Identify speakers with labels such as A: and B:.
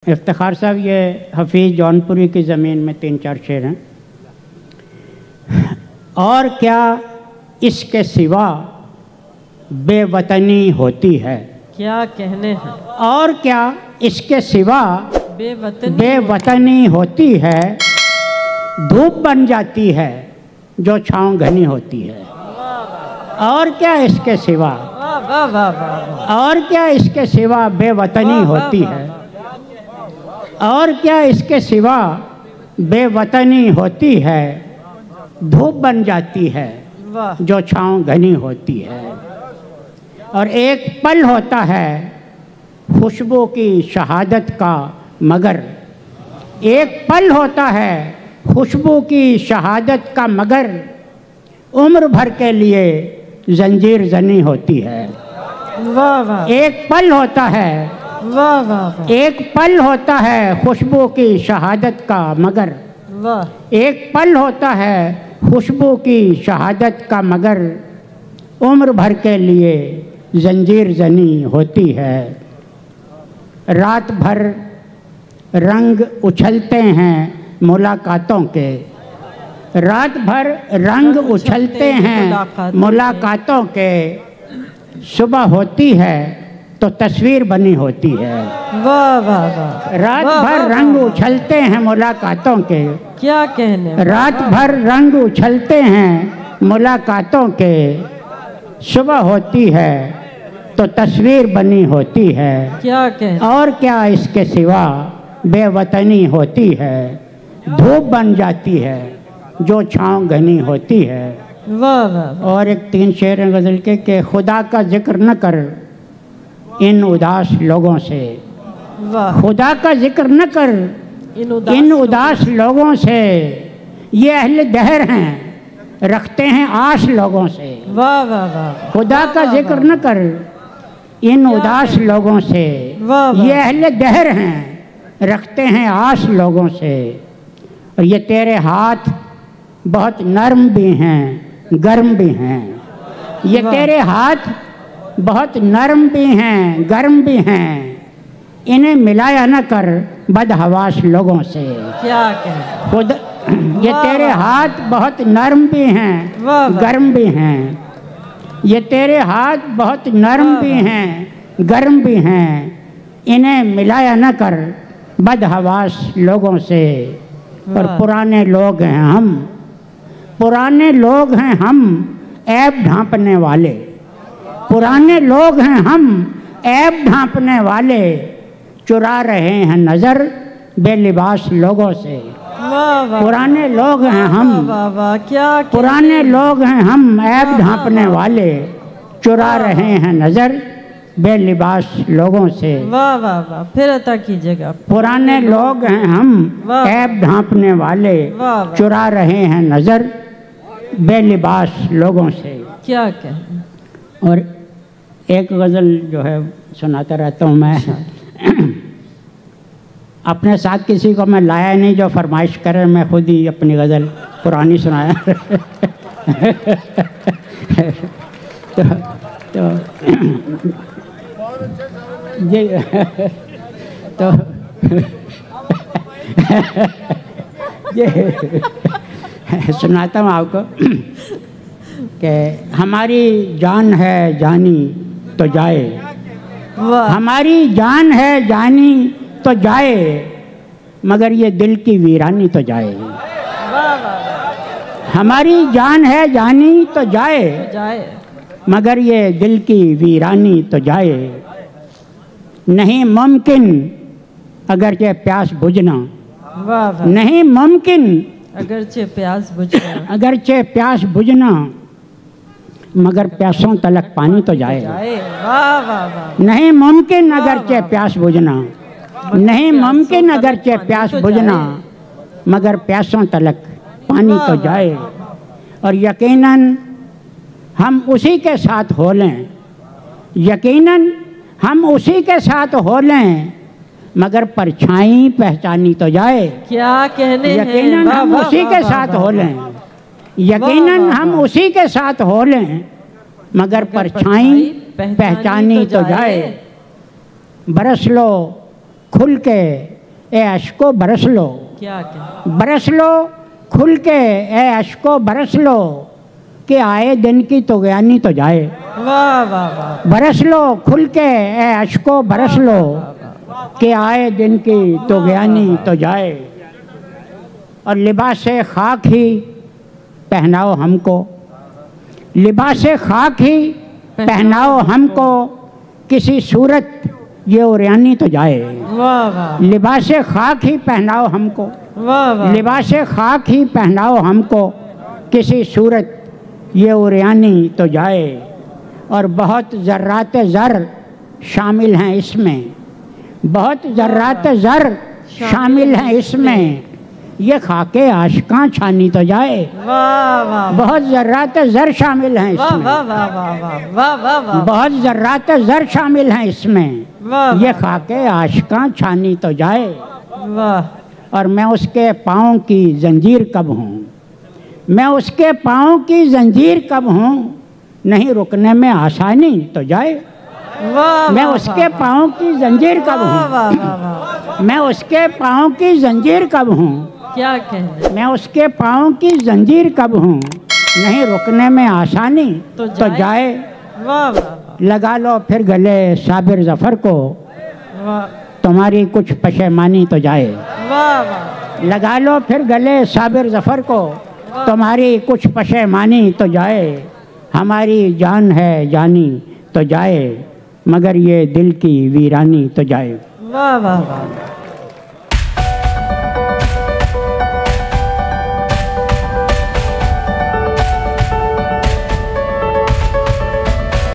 A: इफ्तिखार साहब, ये हफीज़ जौनपुरी की ज़मीन में 3-4 शेर हैं। और क्या इसके सिवा बेवतनी होती है, क्या कहने हैं। और क्या इसके सिवा बेवतनी होती है, धूप बन जाती है जो छाँव घनी होती है। और क्या इसके सिवा, और क्या इसके सिवा बेवतनी होती है, और क्या इसके सिवा बेवतनी होती है, धूप बन जाती है जो छाँव घनी होती है। और एक पल होता है खुशबू की शहादत का, मगर एक पल होता है खुशबू की शहादत का, मगर उम्र भर के लिए जंजीर जनी होती है।
B: वाह वाह।
A: एक पल होता है,
B: वाह वाह।
A: एक पल होता है खुशबू की शहादत का, मगर
B: वाह।
A: एक पल होता है खुशबू की शहादत का, मगर उम्र भर के लिए जंजीर जनी होती है। रात भर रंग उछलते हैं मुलाकातों के, रात भर रंग उछलते हैं मुलाकातों के, सुबह होती है तो तस्वीर बनी होती है।
B: वाह वाह वाह।
A: रात भर रंग उछलते हैं मुलाकातों के,
B: क्या कहने।
A: रात भर रंग उछलते हैं मुलाकातों के, सुबह होती है तो तस्वीर बनी होती है।
B: क्या कहने। और
A: क्या इसके सिवा बेवतनी होती है, धूप बन जाती है जो छाँव घनी होती है।
B: वाह वाह।
A: और एक 3 शेर हैं गज़ल के कि खुदा का जिक्र न कर इन उदास लोगों से,
B: वाह।
A: खुदा का जिक्र न कर इन उदास लोगों से, ये अहले दहर हैं रखते हैं आस लोगों से।
B: वाह वाह वाह।
A: खुदा का जिक्र न कर इन उदास लोगों से, ये अहले दहर हैं रखते हैं आस लोगों से। और ये तेरे हाथ बहुत नरम भी हैं गर्म भी हैं, ये तेरे हाथ बहुत नरम भी हैं गर्म भी हैं, इन्हें मिलाया न कर बदहवास लोगों से।
B: क्या कहें।
A: खुद ये तेरे हाथ बहुत नरम भी हैं गर्म भी हैं, ये तेरे हाथ बहुत नरम भी हैं गर्म भी हैं, इन्हें मिलाया न कर बदहवास लोगों से। और पुराने लोग हैं हम, पुराने लोग हैं हम ऐब ढांपने वाले, पुराने लोग हैं हम ऐब ढांपने वाले, चुरा रहे हैं नज़र बेलिबास लोगों से। पुराने लोग हैं हम,
B: क्या
A: पुराने लोग हैं हम ऐब ढांपने वाले, चुरा रहे हैं नज़र बेलिबास लोगों से।
B: वाह वाह वाह। फिर अता कीजिएगा।
A: पुराने लोग हैं हम ऐब ढांपने वाले, चुरा रहे हैं नज़र बेलिबास लोगों से।
B: क्या कहें।
A: और एक गज़ल जो है सुनाता रहता हूँ मैं। अपने साथ किसी को मैं लाया नहीं जो फरमाइश करे, मैं खुद ही अपनी गज़ल पुरानी सुनाया। तो ये तो ये सुनाता हूँ आपको कि हमारी जान है जानी तो जाए, हमारी जान है जानी तो जाए, मगर ये दिल की वीरानी तो जाए। हमारी जान है जानी तो जाए, मगर ये दिल की वीरानी तो जाए। नहीं मुमकिन अगरचे प्यास बुझना, नहीं मुमकिन
B: अगरचे प्यास बुझना,
A: अगरचे प्यास बुझना, मगर प्यासों तलक पानी तो जाए।
B: वाह वाह वाह।
A: नहीं मुमकिन अगरचे प्यास बुझना, नहीं मुमकिन अगरचे प्यास बुझना, मगर प्यासों तलक पानी तो जाए। और यकीनन हम उसी के साथ हो लें, यकीनन हम उसी के साथ हो लें, मगर परछाई पहचानी तो जाए।
B: क्या कहने।
A: यकीनन हम उसी के साथ हो लें, यकीनन हम उसी के साथ हो लें, मगर परछाई पहचानी तो जाए। बरस लो खुल के ए अश्को बरस लो,
B: क्या कहने,
A: बरस लो खुल के ए अश्को बरस लो, कि आए दिन की तो ज्ञानी तो जाए।
B: वाह वाह वाह,
A: बरस लो खुल के ए अश्को बरस लो, कि आए दिन की तो ज्ञानी तो जाए। और लिबास खाक ही पहनाओ हमको, लिबास खाक ही पहनाओ हमको, किसी सूरत ये उरियानी तो जाए।
B: वाह वाह,
A: लिबास खाक ही पहनाओ हमको,
B: वाह वाह,
A: लिबास खाक ही पहनाओ हमको, किसी सूरत ये उरियानी तो जाए। और बहुत ज़र्रात ज़र शामिल हैं इसमें, बहुत ज़र्रात ज़र शामिल हैं इसमें, ये खाके आशिकां छानी तो जाए।
B: वाह वाह,
A: बहुत ज़र्रात ज़र शामिल हैं
B: वाह
A: इसमें,
B: वाह वाह वाह वाह वाह वाह वाह,
A: बहुत ज़र्रात ज़र शामिल हैं इसमें,
B: वाह
A: ये खाके आशिकां छानी तो जाए।
B: वाह,
A: और मैं उसके पाँव की जंजीर कब हूँ, मैं उसके पाँव की जंजीर कब हूँ, नहीं रुकने में आसानी तो जाए।
B: वाह
A: मैं
B: वाह,
A: उसके पाँव की जंजीर कब
B: वाह
A: हूँ,
B: वाह वाह वाह,
A: मैं उसके पाँव की जंजीर कब हूँ,
B: क्या कहने,
A: मैं उसके पाँव की जंजीर कब हूँ, नहीं रुकने में आसानी
B: तो
A: तो जाए।
B: वाह वाह वाह,
A: लगा लो फिर गले साबिर ज़फ़र को,
B: वाह
A: तुम्हारी कुछ पशेमानी तो जाए।
B: वाह वाह,
A: लगा लो फिर गले साबिर ज़फ़र को, तुम्हारी कुछ पशेमानी तो जाए। हमारी जान है जानी तो जाए, मगर ये दिल की वीरानी तो जाए।
B: वाह वाह वाह।